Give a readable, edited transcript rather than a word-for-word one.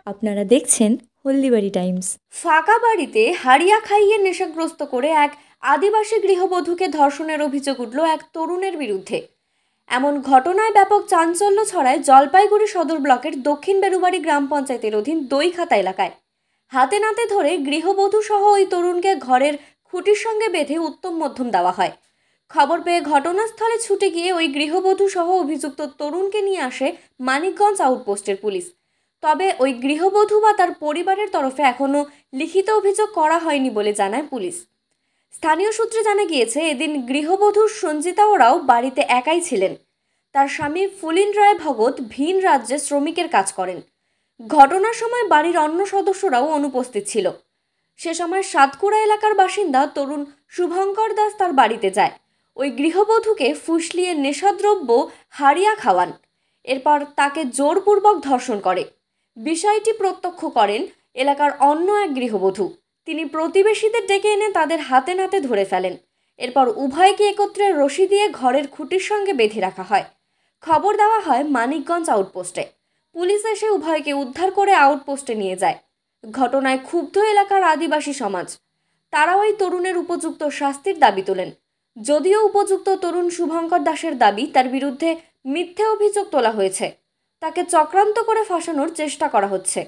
আপনারা দেখছেন হলদিবাড়ি টাইমস। ফাঁকা বাড়িতে হাড়িয়া খাইয়ে নেশাগ্রস্ত করে এক আদিবাসী গৃহবধূকে ধর্ষণের অভিযোগ উঠল এক তরুণের বিরুদ্ধে। এমন ঘটনায় ব্যাপক চাঞ্চল্য ছড়ায় জলপাইগুড়ি সদর ব্লকের দক্ষিণ বেরুবাড়ি গ্রাম পঞ্চায়েতের অধীন দইখাতা এলাকায়। হাতে নাতে ধরে গৃহবধূ সহ ওই তরুণকে ঘরের খুঁটির সঙ্গে বেঁধে উত্তম মধ্যম দেওয়া হয়। খবর পেয়ে ঘটনাস্থলে ছুটে গিয়ে ওই গৃহবধূ সহ অভিযুক্ত তরুণকে নিয়ে আসে মানিকগঞ্জ আউটপোস্টের পুলিশ। তবে ওই গৃহবধূ বা তার পরিবারের তরফে এখনও লিখিত অভিযোগ করা হয়নি বলে জানায় পুলিশ। স্থানীয় সূত্রে জানা গিয়েছে, এদিন গৃহবধূ সঞ্জিতা ওরাও বাড়িতে একাই ছিলেন। তার স্বামী ফুলিন রায় ভগত ভিন রাজ্যে শ্রমিকের কাজ করেন। ঘটনার সময় বাড়ির অন্য সদস্যরাও অনুপস্থিত ছিল। সে সময় সাতকুড়া এলাকার বাসিন্দা তরুণ শুভঙ্কর দাস তার বাড়িতে যায়। ওই গৃহবধূকে ফুসলিয়ে নেশাদ্রব্য হাড়িয়া খাওয়ান। এরপর তাকে জোরপূর্বক ধর্ষণ করে। বিষয়টি প্রত্যক্ষ করেন এলাকার অন্য এক গৃহবধূ। তিনি প্রতিবেশীদের ডেকে এনে তাদের হাতে নাতে ধরে ফেলেন। এরপর উভয়কে একত্রে রশি দিয়ে ঘরের খুঁটির সঙ্গে বেঁধে রাখা হয়। খবর দেওয়া হয় মানিকগঞ্জ আউটপোস্টে। পুলিশ এসে উভয়কে উদ্ধার করে আউটপোস্টে নিয়ে যায়। ঘটনায় ক্ষুব্ধ এলাকার আদিবাসী সমাজ। তারা ওই তরুণের উপযুক্ত শাস্তির দাবি তোলেন। যদিও উপযুক্ত তরুণ শুভঙ্কর দাসের দাবি, তার বিরুদ্ধে মিথ্যে অভিযোগ তোলা হয়েছে। তাকে চক্রান্ত করে ফাঁসানোর চেষ্টা করা হচ্ছে।